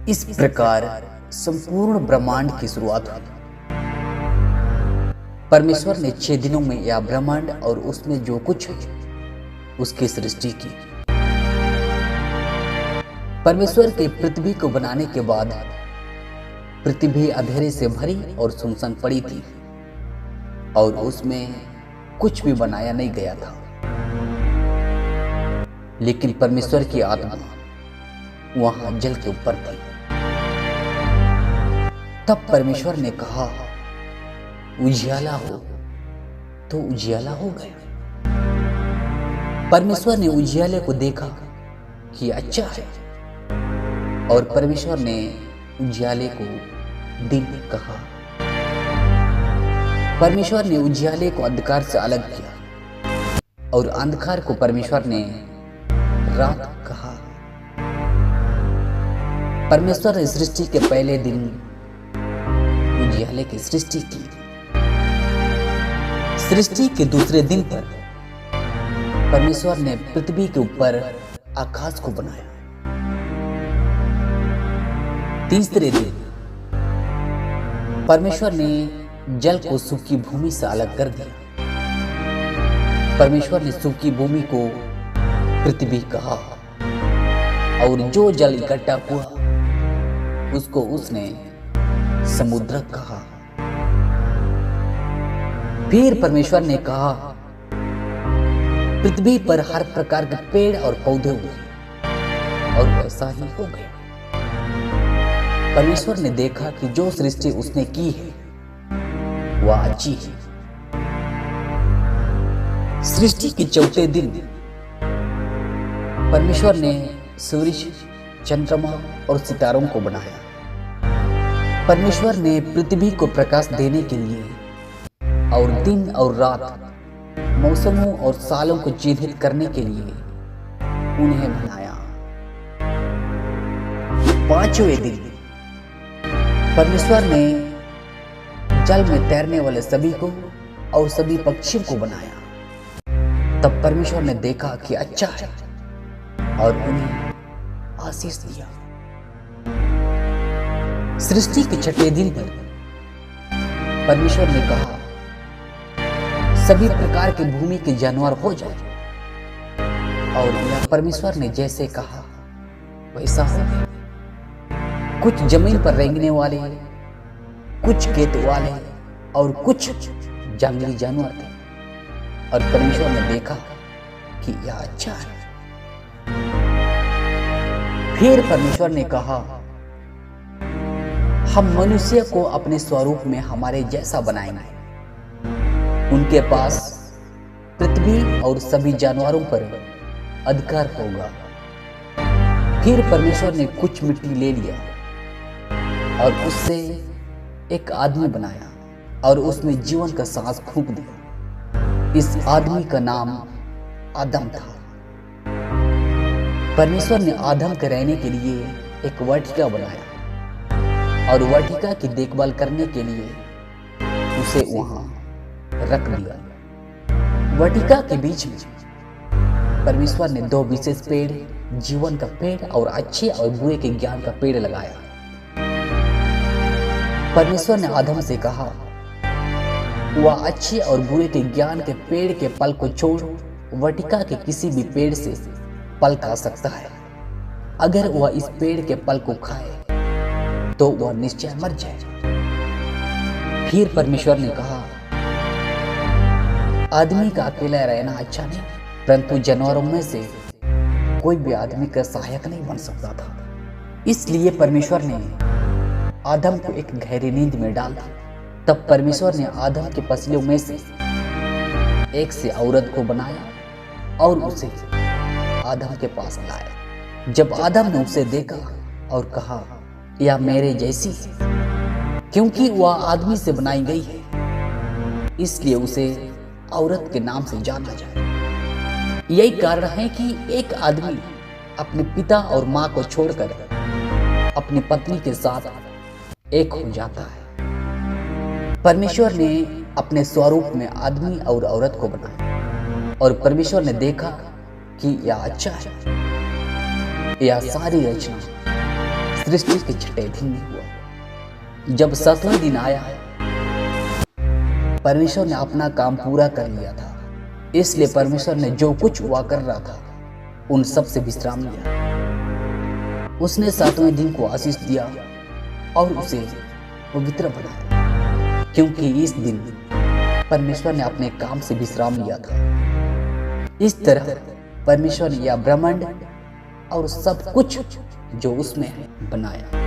इस प्रकार संपूर्ण ब्रह्मांड की शुरुआत हुई। परमेश्वर ने 6 दिनों में यह ब्रह्मांड और उसमें जो कुछ है उसकी सृष्टि की। परमेश्वर के पृथ्वी को बनाने के बाद पृथ्वी अंधेरे से भरी और सुनसान पड़ी थी और उसमें कुछ भी बनाया नहीं गया था। लेकिन परमेश्वर की आत्मा वहां जल के ऊपर थी। तब परमेश्वर ने कहा उजियाला हो, तो उजियाला हो गया। परमेश्वर ने उजियाले को देखा कि अच्छा है और परमेश्वर ने उजियाले को दिन कहा। परमेश्वर ने उजियाले को अंधकार से अलग किया और अंधकार को परमेश्वर ने रात कहा। परमेश्वर ने सृष्टि के पहले दिन उजियाले की सृष्टि की। सृष्टि के दूसरे दिन पर परमेश्वर ने पृथ्वी के ऊपर आकाश को बनाया। तीसरे दिन परमेश्वर ने जल को सूखी भूमि से अलग कर दिया। परमेश्वर ने सूखी भूमि को पृथ्वी कहा और जो जल इकट्ठा हुआ उसको उसने समुद्र कहा। फिर परमेश्वर ने कहा पृथ्वी पर हर प्रकार के पेड़ और पौधे उगे और वैसा ही हो गया। परमेश्वर ने देखा कि जो सृष्टि उसने की है वह अच्छी है। सृष्टि के चौथे दिन परमेश्वर ने सूरज, चंद्रमा और सितारों को बनाया। परमेश्वर ने पृथ्वी को प्रकाश देने के लिए और दिन और रात, मौसमों और सालों को चिन्हित करने के लिए उन्हें बनाया। पांचवें दिन परमेश्वर ने जल में तैरने वाले सभी को और सभी पक्षियों को बनाया। तब परमेश्वर ने देखा कि अच्छा है और उन्हें आशीष दिया। सृष्टि के छठे दिन पर परमेश्वर ने कहा सभी प्रकार के भूमि के जानवर हो जाए और यह परमेश्वर ने जैसे कहा वैसा हो गया। कुछ जमीन पर रेंगने वाले, कुछ खेत वाले और कुछ जंगली जानवर थे और परमेश्वर ने देखा कि यह अच्छा है। फिर परमेश्वर ने कहा हम मनुष्य को अपने स्वरूप में हमारे जैसा बनाएंगे। उनके पास पृथ्वी और सभी जानवरों पर अधिकार होगा। फिर परमेश्वर ने कुछ मिट्टी ले लिया और उससे एक आदमी बनाया और उसमें जीवन का सांस फूंक दिया। इस आदमी का नाम आदम था। परमेश्वर ने आदम के रहने के लिए एक वाटिका बनाया और वाटिका की देखभाल करने के लिए उसे वहां रख दिया। वाटिका के बीच में परमेश्वर ने 2 विशेष पेड़, जीवन का पेड़ और अच्छे और बुरे के ज्ञान का पेड़ लगाया। परमेश्वर ने आदम से कहा वह अच्छे और बुरे के ज्ञान के पेड़ के फल को छोड़ वाटिका के किसी भी पेड़ से फल खा सकता है। अगर वह इस पेड़ के फल को खाए तो वह निश्चय मर जाए। फिर परमेश्वर ने कहा आदमी का अकेला रहना अच्छा नहीं, परंतु जानवरों में से कोई भी आदमी का सहायक नहीं बन सकता था। इसलिए परमेश्वर ने आदम को एक गहरी नींद में डाल दिया। तब परमेश्वर ने आदम के पसलियों में से एक से औरत को बनाया और उसे आदम के पास लाया। जब आदम ने उसे देखा और कहा यह मेरे जैसी है, क्योंकि वह आदमी से बनाई गई है, इसलिए उसे औरत के नाम से जाना जाए। यही कारण है कि एक आदमी अपने पिता और मां को छोड़कर अपनी पत्नी के साथ एक हो जाता है। परमेश्वर ने अपने स्वरूप में आदमी और औरत को बनाया और परमेश्वर ने देखा कि यह अच्छा है। यह सारी रचना सृष्टि के छठे दिन में हुआ। जब 7वां दिन आया, परमेश्वर ने अपना काम पूरा कर लिया था, इसलिए परमेश्वर ने जो कुछ हुआ कर रहा था उन सब से विश्राम लिया। उसने 7वें दिन को आशीष दिया और उसे पवित्र बनाया, क्योंकि इस दिन परमेश्वर ने अपने काम से विश्राम लिया था। इस तरह परमेश्वर ने यह ब्रह्मांड और सब कुछ जो उसमें है बनाया।